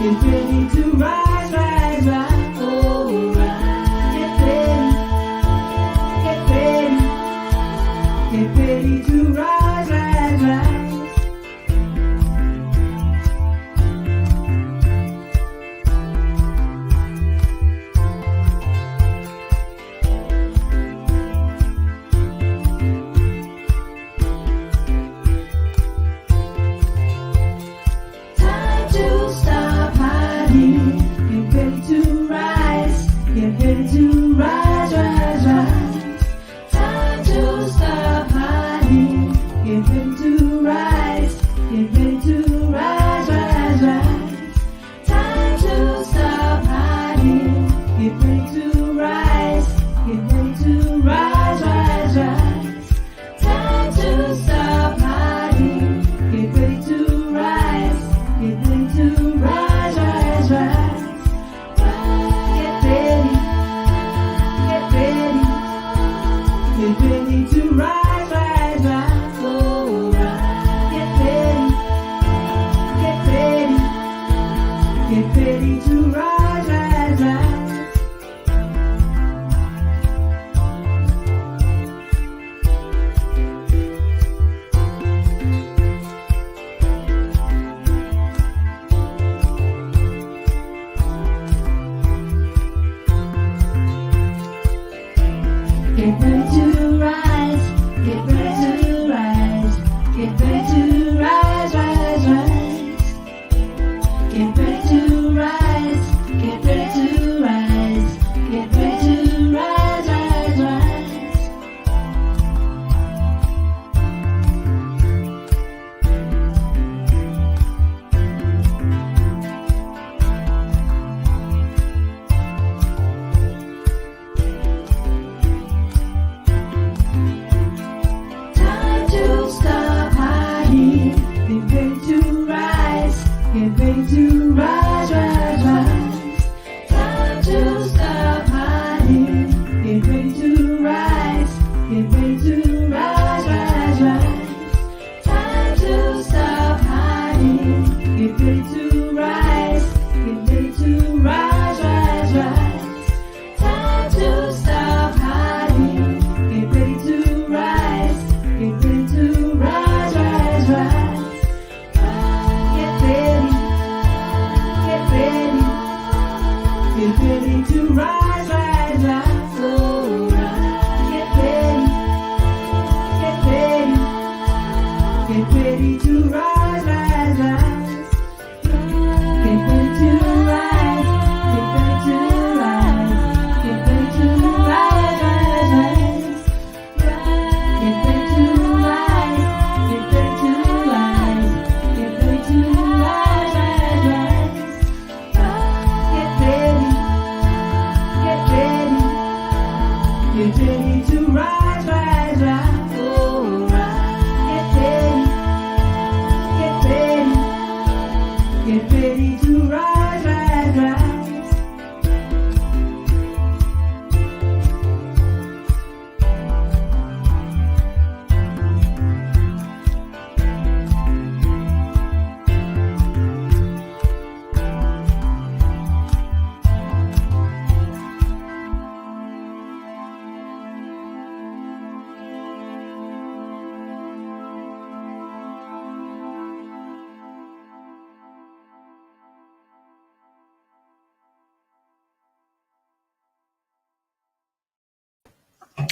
Get ready to rise, rise, rise. Oh, rise. Get ready. Get ready to rise, rise, rise.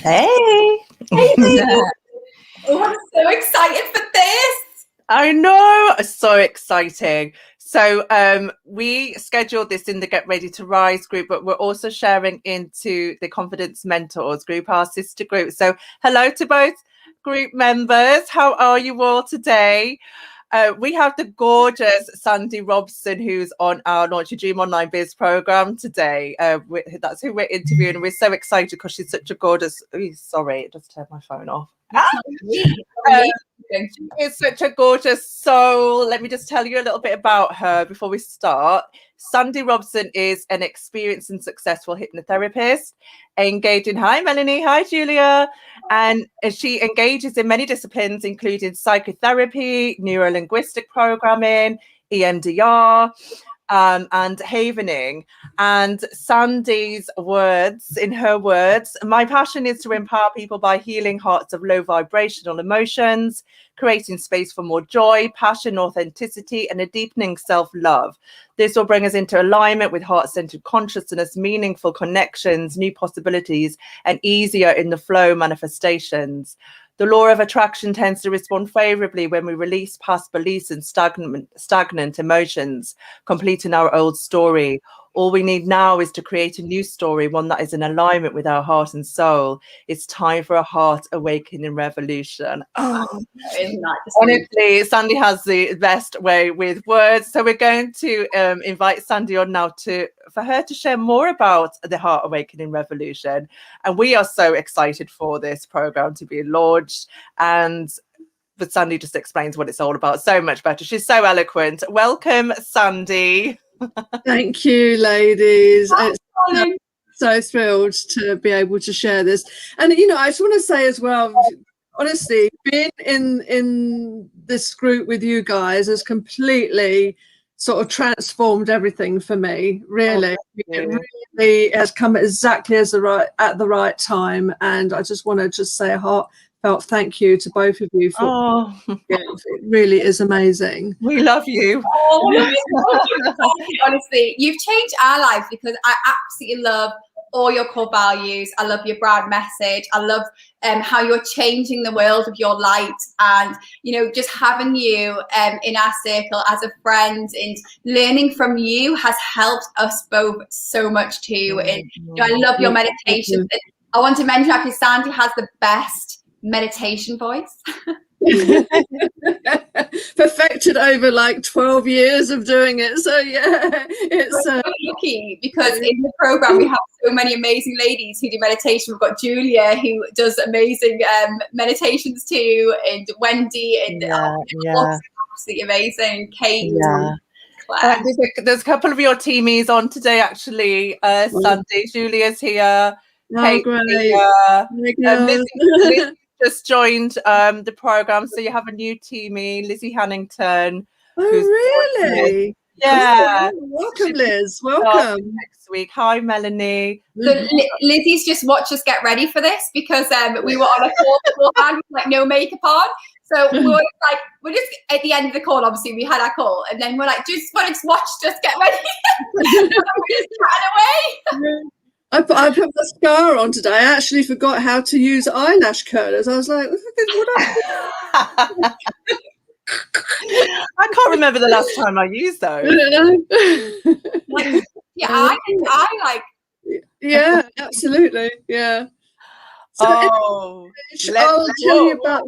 Hey. Oh, I'm so excited for this. I know, so exciting. So we scheduled this in the Get Ready to Rise group, but we're also sharing into the Confidence Mentors group, our sister group. So hello to both group members. How are you all today? We have the gorgeous Sandy Robson, who's on our Launch Your Dream Online Biz program today. That's who we're interviewing. And we're so excited because she's such a gorgeous... sorry, it just turned my phone off. It's such a gorgeous soul. Let me just tell you a little bit about her before we start. Sandy Robson is an experienced and successful hypnotherapist, engaging. Hi, Melanie. Hi, Julia. And she engages in many disciplines, including psychotherapy, neuro-linguistic programming, EMDR. and havening. And Sandy's words, in her words, my passion is to empower people by healing hearts of low vibrational emotions, creating space for more joy, passion, authenticity, and a deepening self-love. This will bring us into alignment with heart-centered consciousness, meaningful connections, new possibilities, and easier in the flow manifestations. The law of attraction tends to respond favorably when we release past beliefs and stagnant emotions, completing our old story. All we need now is to create a new story, one that is in alignment with our heart and soul. It's time for a heart awakening revolution. Oh, Isn't that just honestly, Sandy has the best way with words. So we're going to invite Sandy on now for her to share more about the Heart Awakening Revolution. And we are so excited for this program to be launched. But Sandy just explains what it's all about so much better. She's so eloquent. Welcome, Sandy. Thank you, ladies. It's so thrilled to be able to share this. And I just want to say as well, honestly, being in this group with you guys has completely sort of transformed everything for me. Really, it really has come exactly at the right time. And I just want to just say a heartfelt thank you to both of you for it really is amazing. We love you. Honestly, you've changed our lives because I absolutely love all your core values. I love your brand message. I love how you're changing the world of your light, and just having you in our circle as a friend and learning from you has helped us both so much too. And I love your meditation. I want to mention that Sandy has the best meditation voice. Perfected over like 12 years of doing it, so yeah, it's so lucky because in the program we have so many amazing ladies who do meditation. We've got Julia who does amazing meditations too, and Wendy, and absolutely amazing, Kate, Claire. There's a couple of your teamies on today actually. Sandy, Julia's here. Oh, great. Lizzie just joined the program, so you have a new teamie, Lizzie Hannington. Oh, really? Yeah. Welcome, Liz. Welcome. Next week. Hi, Melanie. So Lizzie's just watched us get ready for this because we were on a call beforehand with like no makeup on. So we're just at the end of the call, obviously we had our call, and then we're like, just watch us get ready. We're just chatting away. I put mascara on today. I actually forgot how to use eyelash curlers. I was like, I can't remember the last time I used those. Yeah, absolutely. Yeah. So I'll tell you about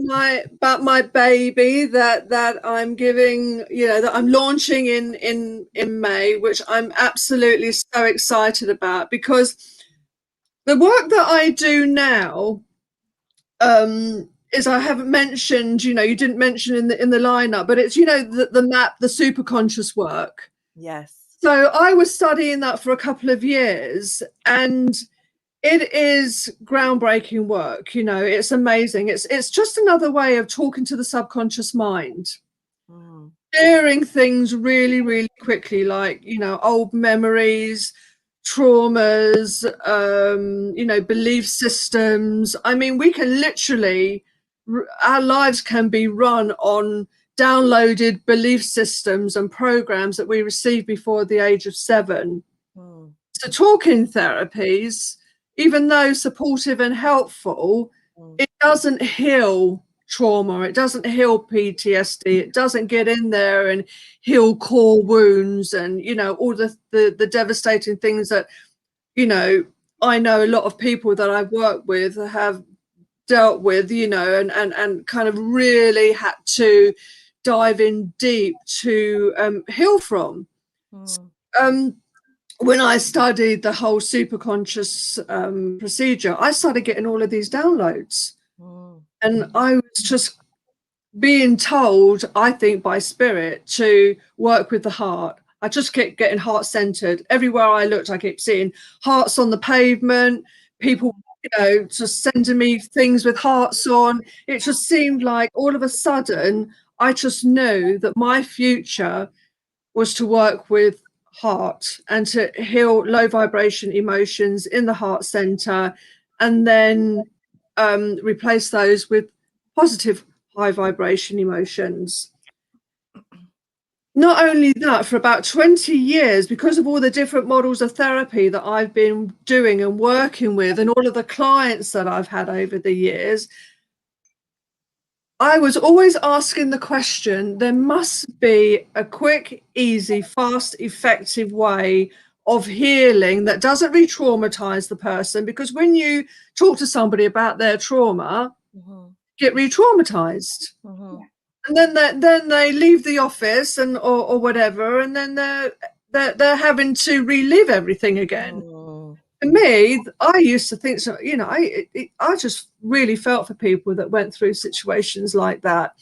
my baby that I'm giving, that I'm launching in May, which I'm absolutely so excited about, because the work that I do now is, I haven't mentioned, you didn't mention in the lineup, but it's the MAP, the superconscious work. Yes. So I was studying that for a couple of years, and it is groundbreaking work. It's amazing. It's just another way of talking to the subconscious mind, clearing things really, really quickly, like, old memories, traumas, belief systems. I mean, we can literally, our lives can be run on downloaded belief systems and programs that we received before the age of 7. So talking therapies, even though supportive and helpful, it doesn't heal trauma, it doesn't heal PTSD, it doesn't get in there and heal core wounds and all the devastating things that I know a lot of people that I've worked with have dealt with, and kind of really had to dive in deep to heal from. When I studied the whole superconscious procedure, I started getting all of these downloads. And I was just being told, I think by spirit, to work with the heart. I just kept getting heart-centered. Everywhere I looked, I kept seeing hearts on the pavement, people, just sending me things with hearts on. It just seemed like all of a sudden, I just knew that my future was to work with heart and to heal low vibration emotions in the heart center, and then replace those with positive high vibration emotions. Not only that, for about 20 years, because of all the different models of therapy that I've been doing and working with, and all of the clients that I've had over the years, I was always asking the question, there must be a quick, easy, fast, effective way of healing that doesn't re-traumatize the person, because when you talk to somebody about their trauma, get re-traumatized. And then they leave the office and or whatever, and then they're having to relive everything again. For me, I used to think so. You know, I just really felt for people that went through situations like that,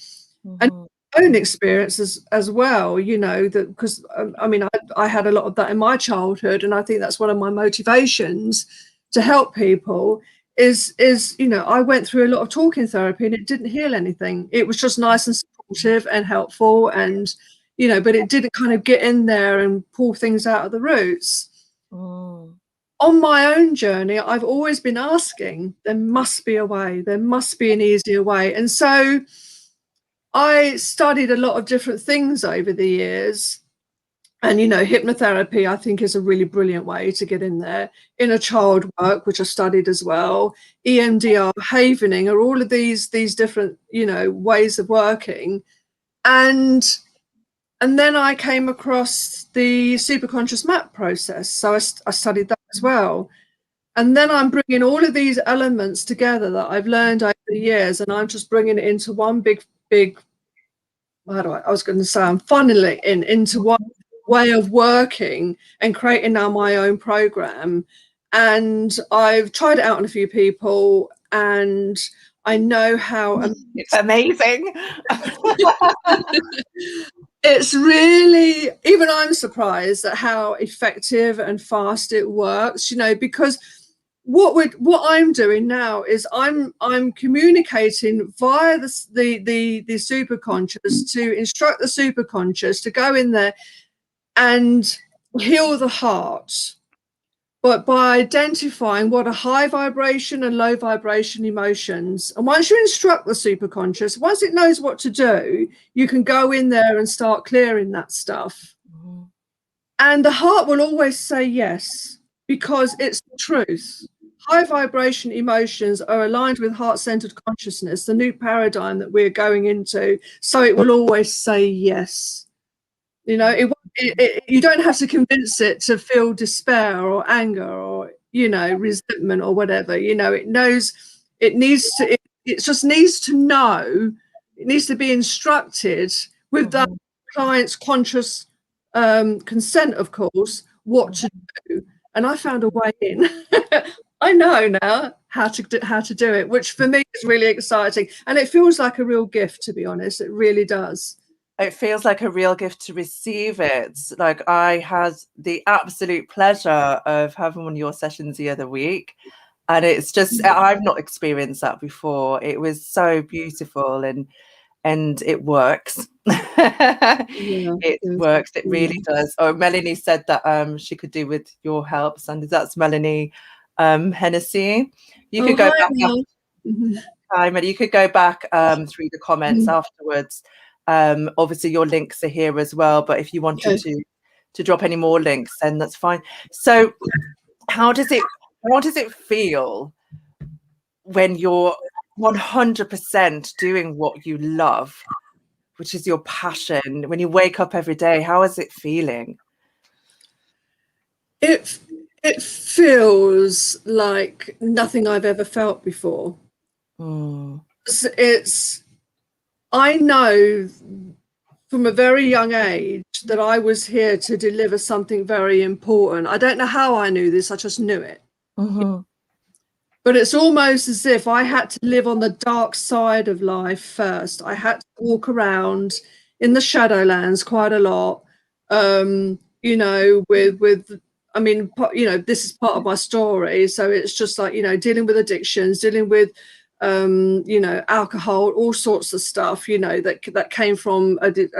and my own experiences as well. You know, that because I mean, I had a lot of that in my childhood, and I think that's one of my motivations to help people. Is you know, I went through a lot of talking therapy and it didn't heal anything. It was just nice and supportive and helpful, and you know, but it didn't kind of get in there and pull things out of the roots. On my own journey, I've always been asking, there must be a way, there must be an easier way. And so I studied a lot of different things over the years. And, you know, hypnotherapy, I think, is a really brilliant way to get in there. Inner child work, which I studied as well, EMDR, havening, are all of these different, you know, ways of working. And then I came across the superconscious map process. So I studied that as well. And then I'm bringing all of these elements together that I've learned over the years, and I'm just bringing it into one big, I was going to say, I'm funneling it into one way of working and creating now my own program. And I've tried it out on a few people, and I know how it's amazing. It's really, even I'm surprised at how effective and fast it works, you know, because what I'm doing now is I'm communicating via the superconscious to instruct the superconscious to go in there and heal the heart, but by identifying what are high vibration and low vibration emotions. And once you instruct the superconscious, once it knows what to do, you can go in there and start clearing that stuff. And the heart will always say yes, because it's the truth. High vibration emotions are aligned with heart-centered consciousness, the new paradigm that we're going into. So it will always say yes. You know, you don't have to convince it to feel despair or anger or, you know, resentment or whatever. You know, it knows it needs to, it just needs to know, it needs to be instructed with that client's conscious consent, of course, what to do. And I found a way in. I know now how to do it, which for me is really exciting. And it feels like a real gift, to be honest. It really does. It feels like a real gift to receive it. Like, I had the absolute pleasure of having one of your sessions the other week, and it's just, I've not experienced that before. It was so beautiful, and it works. It works. It really does. Oh, Melanie said that she could do with your help, Sandy. That's Melanie Hennessy. You could go back. Hi, Melanie. You could go back through the comments afterwards. Obviously your links are here as well, but if you wanted to drop any more links, then that's fine. So how does it feel when you're 100% doing what you love, which is your passion? When you wake up every day, how is it feeling? It feels like nothing I've ever felt before. I know from a very young age that I was here to deliver something very important. I don't know how I knew this, I just knew it. But it's almost as if I had to live on the dark side of life first. I had to walk around in the Shadowlands quite a lot, you know, with I mean, you know, this is part of my story. So it's just like, you know, dealing with addictions, dealing with you know, alcohol, all sorts of stuff, you know, that came from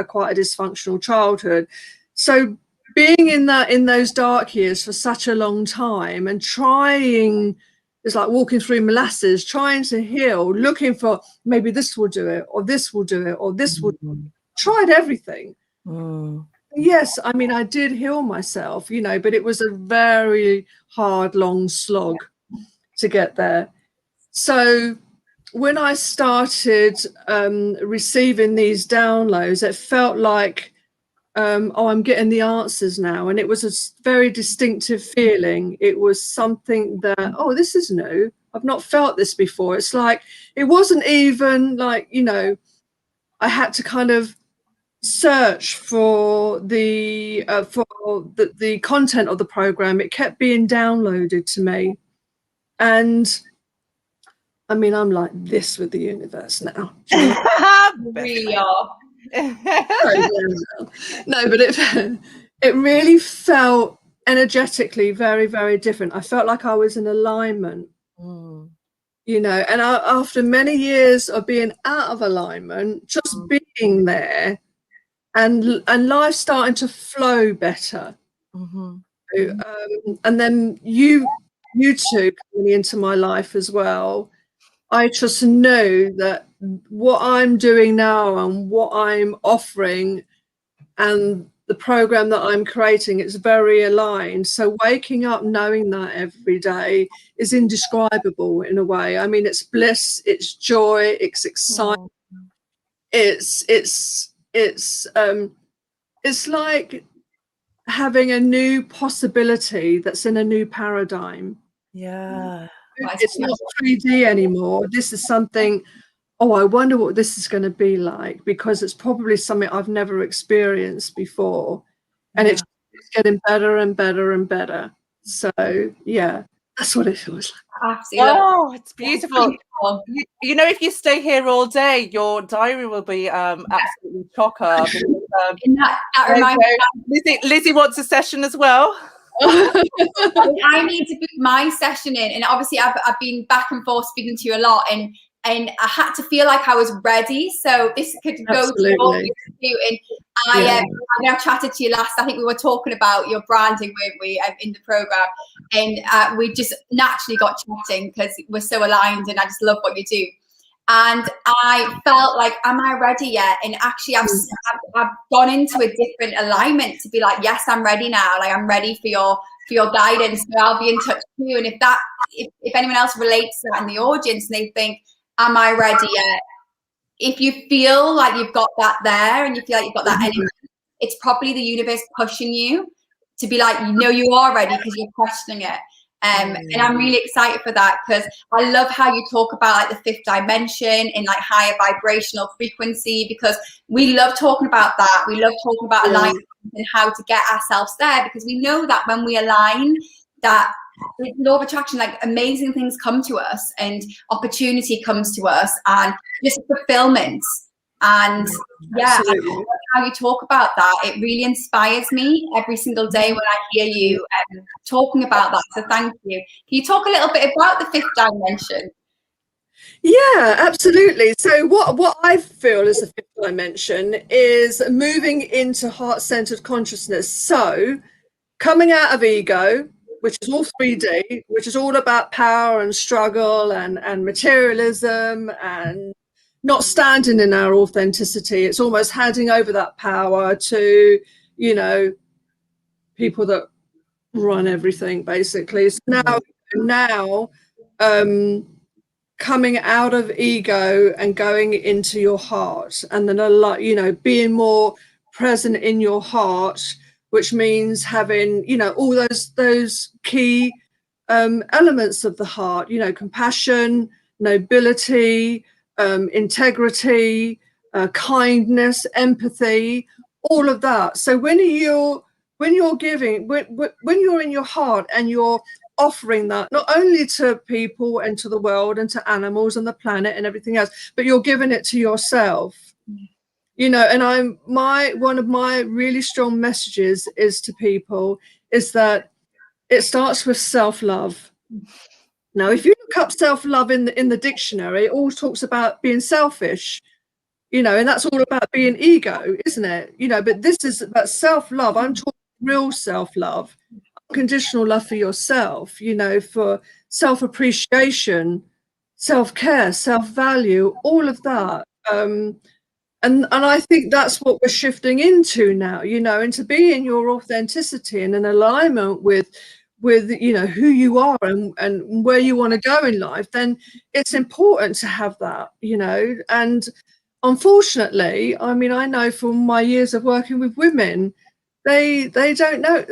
quite a dysfunctional childhood. So being in those dark years for such a long time and trying, it's like walking through molasses, trying to heal, looking for maybe this will do it, or this will do it, or this will. Tried everything. Yes, I mean, I did heal myself, you know, but it was a very hard, long slog to get there. So when I started receiving these downloads, it felt like, oh, I'm getting the answers now. And it was a very distinctive feeling. It was something that, oh, this is new. I've not felt this before. It's like, it wasn't even like, you know, I had to kind of search for the content of the program. It kept being downloaded to me. And I mean, I'm like this with the universe now. We are. No, but it really felt energetically very, very different. I felt like I was in alignment, you know, and after many years of being out of alignment, just being there and life starting to flow better. And then you two coming into my life as well, I just know that what I'm doing now and what I'm offering and the program that I'm creating is very aligned. So waking up knowing that every day is indescribable in a way. I mean, it's bliss, it's joy, it's excitement. It's like having a new possibility that's in a new paradigm. Yeah. It's not 3D anymore. This is something, oh, I wonder what this is going to be like, because it's probably something I've never experienced before. And it's getting better and better and better. So, yeah, that's what it feels like. Absolutely. Oh, it's beautiful. You know, if you stay here all day, your diary will be absolutely chocker. That reminds me, Lizzie wants a session as well. I need to book my session in, and obviously I've been back and forth speaking to you a lot, and I had to feel like I was ready. So this could go to all of you. And I know I chatted to you last. I think we were talking about your branding, weren't we, in the program, and we just naturally got chatting because we're so aligned, and I just love what you do. And I felt like, am I ready yet? And actually, I've gone into a different alignment to be like, yes, I'm ready now. Like, I'm ready for your guidance. So I'll be in touch with you. And if anyone else relates to that in the audience and they think, am I ready yet? If you feel like you've got that there and you feel like you've got that energy, it's probably the universe pushing you to be like, you know, you are ready because you're questioning it. And I'm really excited for that, because I love how you talk about like the fifth dimension in like higher vibrational frequency, because we love talking about that. We love talking about alignment and how to get ourselves there, because we know that when we align, that with law of attraction, like amazing things come to us and opportunity comes to us and just fulfillment. And yeah, I love how you talk about that. It really inspires me every single day when I hear you talking about that. So thank you. Can you talk a little bit about the fifth dimension? Yeah, absolutely. So what I feel is the fifth dimension is moving into heart-centered consciousness. So coming out of ego, which is all 3D, which is all about power and struggle and materialism and not standing in our authenticity. It's almost handing over that power to, you know, people that run everything, basically. So now coming out of ego and going into your heart, and then a lot, you know, being more present in your heart, which means having, you know, all those key elements of the heart, you know, compassion, nobility, integrity, kindness, empathy, all of that. So when you're giving, when you're in your heart and you're offering that not only to people and to the world and to animals and the planet and everything else, but you're giving it to yourself. You know, and one of my really strong messages is to people is that it starts with self-love. Now, if you look up self-love in the dictionary, it all talks about being selfish, you know, and that's all about being ego, isn't it? You know, but this is about self-love. I'm talking real self-love, unconditional love for yourself, you know, for self-appreciation, self-care, self-value, all of that. And I think that's what we're shifting into now, you know, into being your authenticity and an alignment with you know who you are and where you want to go in life. Then it's important to have that, you know. And unfortunately, I mean, I know from my years of working with women, they don't know,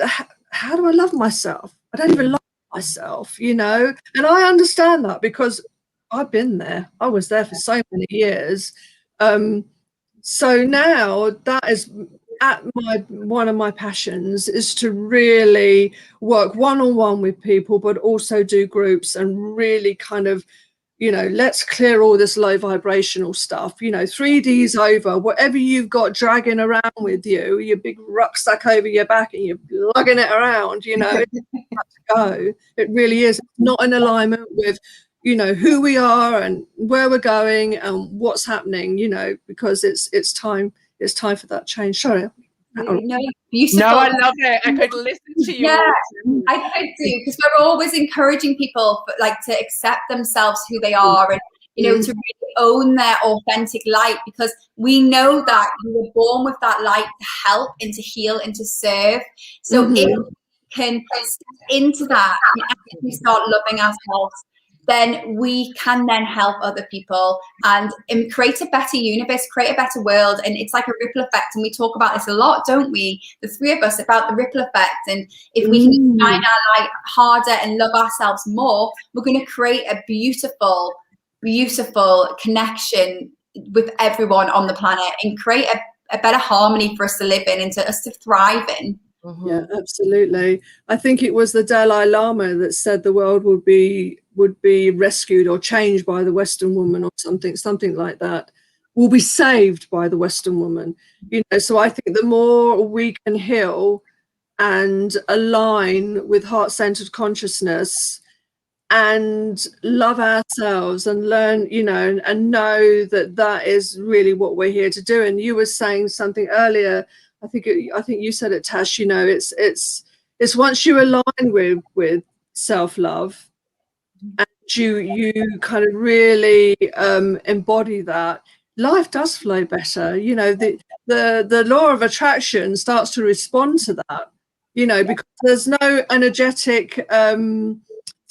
how do I love myself? I don't even love myself, you know. And I understand that because I've been there. I was there for so many years. So now that is one of my passions, is to really work one-on-one with people, but also do groups and really kind of, you know, let's clear all this low vibrational stuff. You know, 3D's over. Whatever you've got dragging around with you, your big rucksack over your back and you're lugging it around, you know, it's got to go. It really is. It's not in alignment with, you know, who we are and where we're going and what's happening, you know, because it's time for that change. Sorry. No, beautiful. No, I love it. I could listen to you. Yeah, I could do, because we're always encouraging people like to accept themselves who they are, and you know, to really own their authentic light, because we know that you were born with that light to help and to heal and to serve. So if we can step into that and actually start loving ourselves, then we can then help other people and create a better universe, create a better world. And it's like a ripple effect. And we talk about this a lot, don't we? The three of us, about the ripple effect. And if we can shine our light harder and love ourselves more, we're going to create a beautiful, beautiful connection with everyone on the planet and create a better harmony for us to live in and to us to thrive in. Yeah, absolutely. I think it was the Dalai Lama that said the world would be rescued or changed by the Western woman, or something like that. Will be saved by the Western woman. You know, so I think the more we can heal and align with heart-centered consciousness and love ourselves and learn, you know, and know that that is really what we're here to do. And you were saying something earlier, I think you said it, Tash, you know, it's once you align with self-love and you kind of really embody that, life does flow better. You know, the law of attraction starts to respond to that, you know, because there's no energetic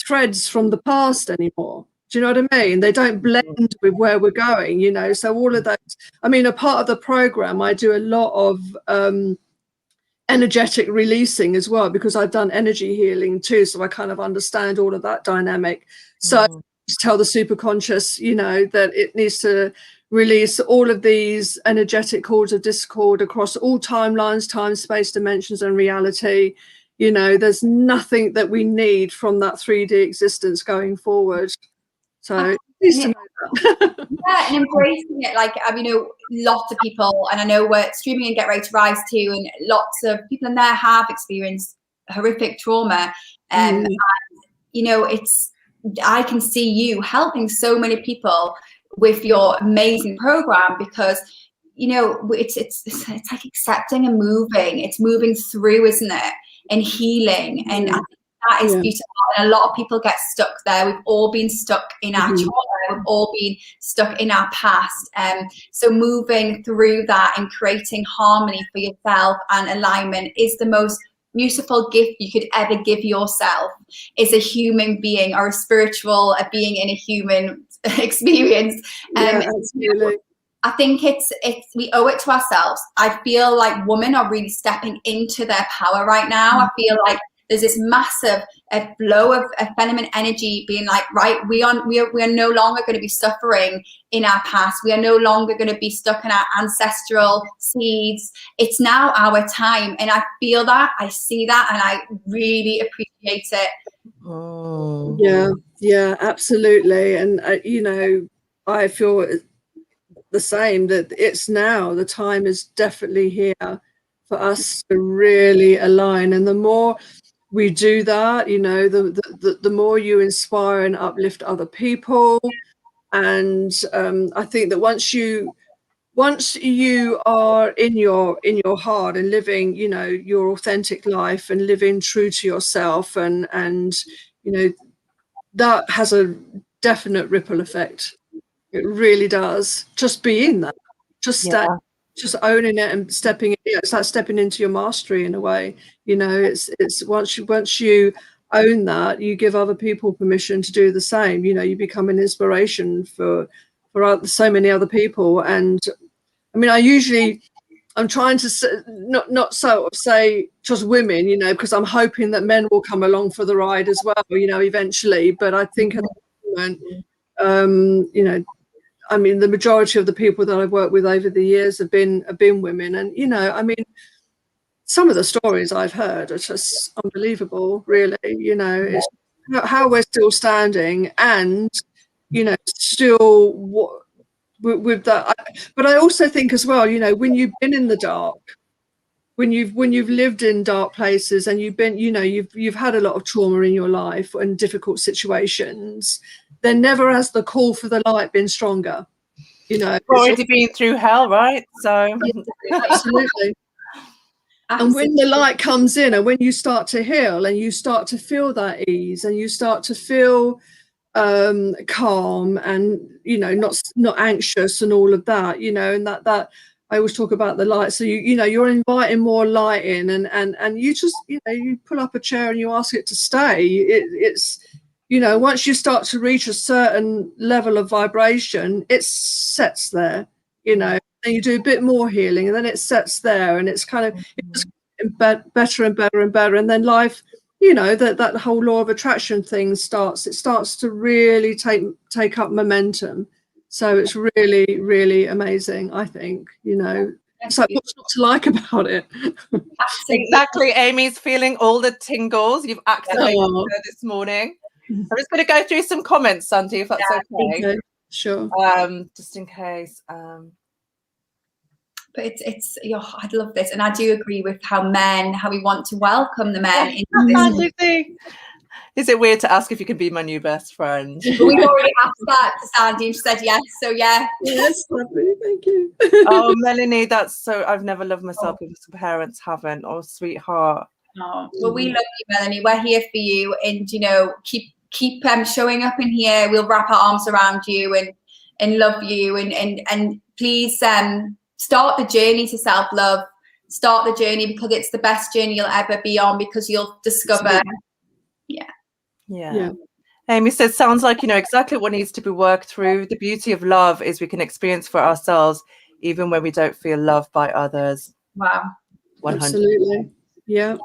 threads from the past anymore. Do you know what I mean? They don't blend with where we're going, you know. So all of those, I mean, a part of the program, I do a lot of energetic releasing as well, because I've done energy healing too. So I kind of understand all of that dynamic. So I just tell the superconscious, you know, that it needs to release all of these energetic cords of discord across all timelines, time, space, dimensions, and reality. You know, there's nothing that we need from that 3D existence going forward. So pleased to know that. Yeah, and embracing it. Like, you know, lots of people, and I know we're streaming and Get Ready to Rise too, and lots of people in there have experienced horrific trauma. And, you know, I can see you helping so many people with your amazing program, because, you know, it's like accepting and moving. It's moving through, isn't it? And healing. And I think that is beautiful. And a lot of people get stuck there. We've all been stuck in our trauma. We've all been stuck in our past. So moving through that and creating harmony for yourself and alignment is the most beautiful gift you could ever give yourself, as a human being or a being in a human experience. Absolutely. I think it's we owe it to ourselves. I feel like women are really stepping into their power right now. I feel like there's this massive flow of feminine energy being like, right, we are no longer going to be suffering in our past. We are no longer going to be stuck in our ancestral seeds. It's now our time. And I feel that, I see that, and I really appreciate it. Oh. Yeah, absolutely. And, you know, I feel the same, that it's now, the time is definitely here for us to really align. And the more we do that, you know, the more you inspire and uplift other people. And I think that once you once you are in your heart and living, you know, your authentic life and living true to yourself, and you know, that has a definite ripple effect. It really does. Just being that, just owning it and stepping in. It's like stepping into your mastery in a way. You know, it's once you own that, you give other people permission to do the same. You know, you become an inspiration for so many other people. And I mean, I'm trying to not sort of say just women, you know, because I'm hoping that men will come along for the ride as well, you know, eventually. But I think at the moment, you know, I mean, the majority of the people that I've worked with over the years have been women. And, you know, I mean, some of the stories I've heard are just unbelievable, really. You know, it's how we're still standing and, you know, still with that. But I also think as well, you know, when you've been in the dark, when you've lived in dark places and you've been, you know, you've had a lot of trauma in your life and difficult situations, then never has the call for the light been stronger. You know, We've already been through hell, right? So absolutely. And when the light comes in and when you start to heal and you start to feel that ease and you start to feel calm and, you know, not anxious and all of that, you know, and that I always talk about the light. So you know, you're inviting more light in and you just, you know, you pull up a chair and you ask it to stay. It's, you know, once you start to reach a certain level of vibration, it sets there, you know, and you do a bit more healing and then it sets there and it's kind of it's better and better and better. And then life, you know, that whole law of attraction thing starts to really take up momentum. So it's really, really amazing, I think, you know. It's like, what's not to like about it? Exactly. Amy's feeling all the tingles. You've activated her this morning. I'm just going to go through some comments, Santi, if that's okay. Sure. Just in case. But it's I'd love this, and I do agree with how we want to welcome the men into this. Is it weird to ask if you can be my new best friend? We've already asked that to Sandy and she said yes, so yeah. Yes, lovely, thank you. Oh, Melanie, that's so, I've never loved myself if some parents haven't. Oh, sweetheart. Oh, well, we love you, Melanie. We're here for you, and you know, keep showing up in here. We'll wrap our arms around you and love you, and please start the journey to self-love. Start the journey because it's the best journey you'll ever be on, because you'll discover. Yeah. Amy says, sounds like you know exactly what needs to be worked through. The beauty of love is we can experience for ourselves even when we don't feel loved by others. Wow. 100%. Absolutely. Yeah.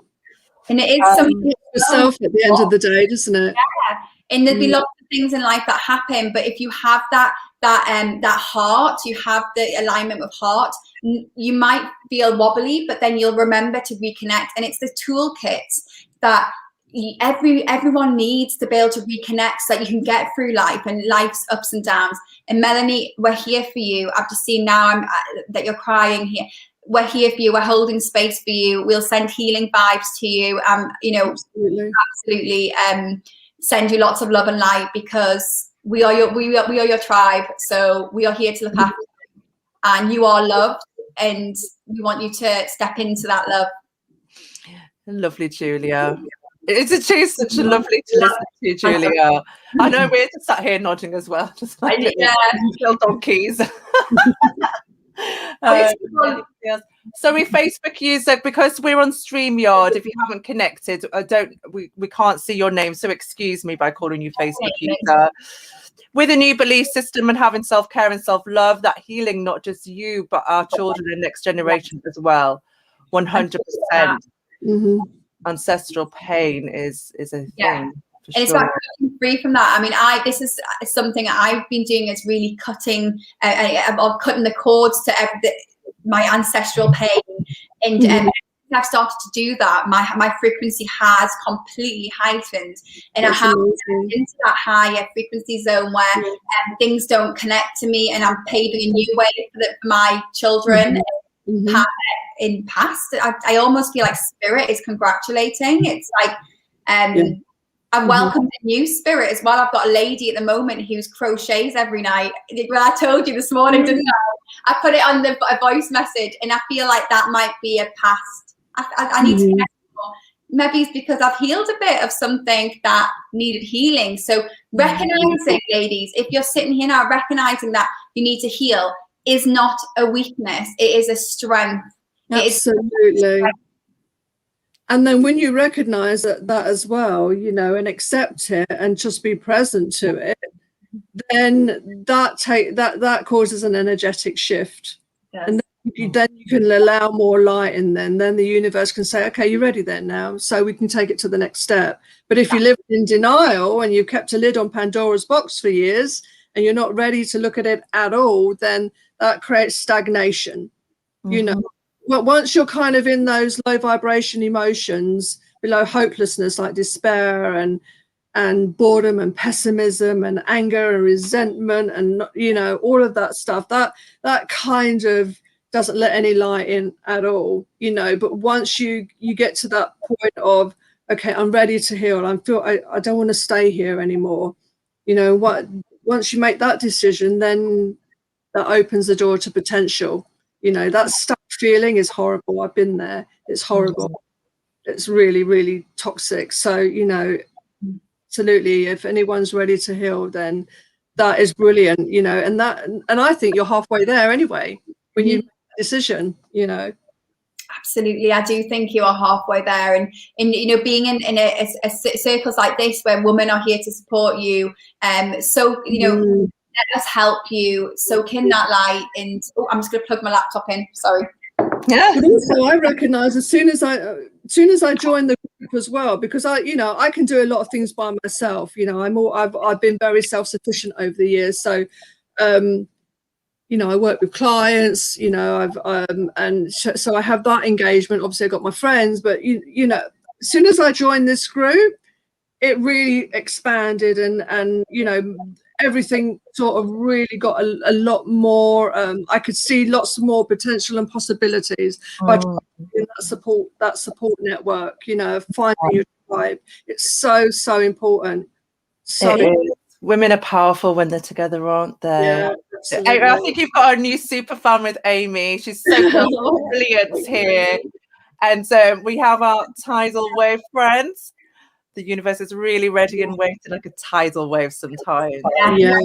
And it is something yourself at the end of the day, doesn't it? Yeah. And there'll be lots of things in life that happen, but if you have that heart, you have the alignment with heart, you might feel wobbly, but then you'll remember to reconnect. And it's the toolkits that everyone needs to be able to reconnect so that you can get through life and life's ups and downs. And Melanie, we're here for you. I've just seen now that you're crying here. We're here for you. We're holding space for you. We'll send healing vibes to you. You know, absolutely. Send you lots of love and light, because we are your tribe. So we are here to look after you, and you are loved, and we want you to step into that love. Lovely, Julia. It's such a lovely to listen to, Julia. I know we're just sat here nodding as well, just like little donkeys. So we Facebook user, because we're on StreamYard, if you haven't connected, we can't see your name, so excuse me by calling you Facebook user. With a new belief system and having self-care and self-love, that healing not just you but our children and next generation as well. 100%. Ancestral pain is a thing. And it's about cutting free from that. I mean, this is something I've been doing, is really cutting the cords to my ancestral pain, and I've started to do that. My frequency has completely heightened, and I have into that higher frequency zone where things don't connect to me, and I'm paving a new way for my children. In past, I almost feel like spirit is congratulating. It's like I welcome the new spirit as well. I've got a lady at the moment who's crochets every night. Well, I told you this morning, didn't I? I put it on a voice message, and I feel like that might be a past. I need to connect more. Maybe it's because I've healed a bit of something that needed healing. So recognizing, ladies, if you're sitting here now, recognizing that you need to heal is not a weakness. It is a strength. Absolutely. And then when you recognize that as well, you know, and accept it and just be present to it, then that causes an energetic shift. Yes. And then you can allow more light in. Then the universe can say, okay, you're ready then now, so we can take it to the next step. But if you live in denial and you've kept a lid on Pandora's box for years and you're not ready to look at it at all, then that creates stagnation. You know, well, once you're kind of in those low vibration emotions, below hopelessness, like despair and boredom and pessimism and anger and resentment and, you know, all of that stuff, that kind of doesn't let any light in at all, you know. But once you get to that point of, okay, I'm ready to heal, I don't want to stay here anymore, you know, once you make that decision, then that opens the door to potential. You know, that stuck feeling is horrible. I've been there. It's horrible. It's really, really toxic. So, you know, absolutely, if anyone's ready to heal, then that is brilliant, you know, and I think you're halfway there anyway when you make a decision, you know. Absolutely, I do think you are halfway there, and you know, being in a circles like this where women are here to support you, so you know, let us help you soak in that light. And I'm just going to plug my laptop in. Sorry. Yeah. But also, I recognise as soon as I join the group as well, because I can do a lot of things by myself. You know, I've been very self-sufficient over the years. So, you know, I work with clients. You know, so I have that engagement. Obviously, I've got my friends, but you know, as soon as I joined this group, it really expanded, and you know, everything sort of really got a lot more. I could see lots more potential and possibilities by that support network. You know, finding your tribe. It's so important. So women are powerful when they're together, aren't they? Yeah, I think you've got a new super fan with Amy. She's so brilliant here, and we have our tidal wave friends. The universe is really ready and waiting, like a tidal wave sometimes. Yeah.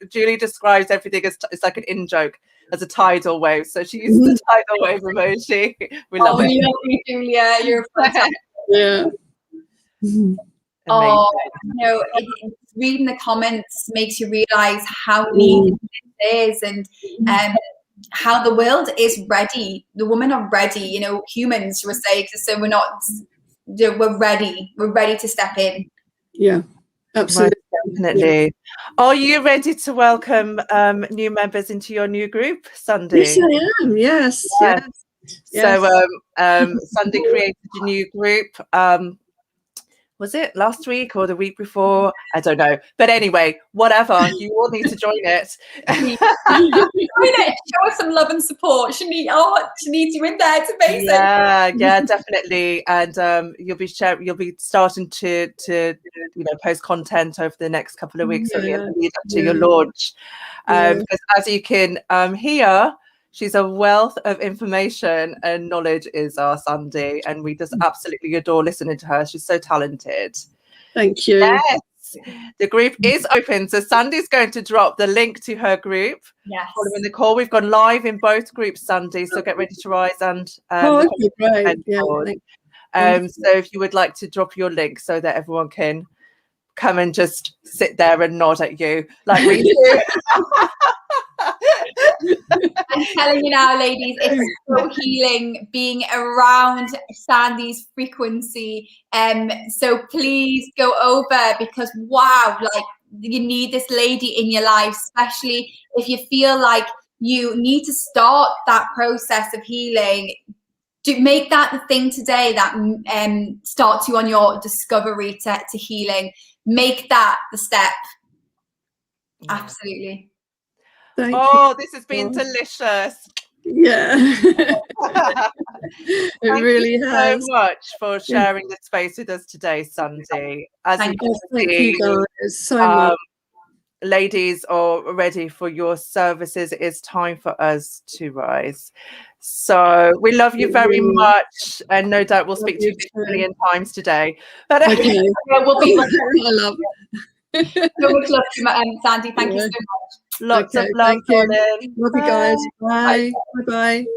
Julie describes everything as it's like an in-joke as a tidal wave. So she uses the tidal wave emoji. We love it. You, Julia, you're fantastic. Yeah. Oh, you know, reading the comments makes you realise how needed this is, and how the world is ready. The women are ready, you know, humans, we say, so we're not... we're ready to step in. Yeah, absolutely. Right, definitely. Are you ready to welcome new members into your new group, Sandy? Yes, I am. Yes. So Sandy created a new group. Was it last week or the week before? I don't know. But anyway, whatever. You all need to join it. Show us some love and support. She needs you in there. It's amazing. Yeah, definitely. And you'll be starting to post content over the next couple of weeks, so lead up to your launch. Because as you can hear, she's a wealth of information and knowledge, is our Sandy, and we just absolutely adore listening to her. She's so talented. Thank you. Yes. The group is open, so Sandy's going to drop the link to her group. Yes. Following the call, we've gone live in both groups, Sandy. So get ready to rise and great. So if you would like to drop your link so that everyone can come and just sit there and nod at you like we do. I'm telling you now, ladies, it's so healing being around Sandy's frequency. So please go over, because wow, like, you need this lady in your life, especially if you feel like you need to start that process of healing. To make that the thing today that starts you on your discovery to healing. Make that the step. Absolutely. Thank you. This has been delicious. Yeah. It Thank really you has. so much for sharing this space with us today, Sandy. As you Thank can Thank see, you guys so much. ladies are ready for your services. It is time for us to rise. So we love you very much, and no doubt we'll speak to you you a million times today. But Okay. Yeah, we'll be I love. so much love to you, Sandy. Thank you so much. lots of Okay, love, thank you. darling. Love you guys. Bye. Bye. Bye. Bye.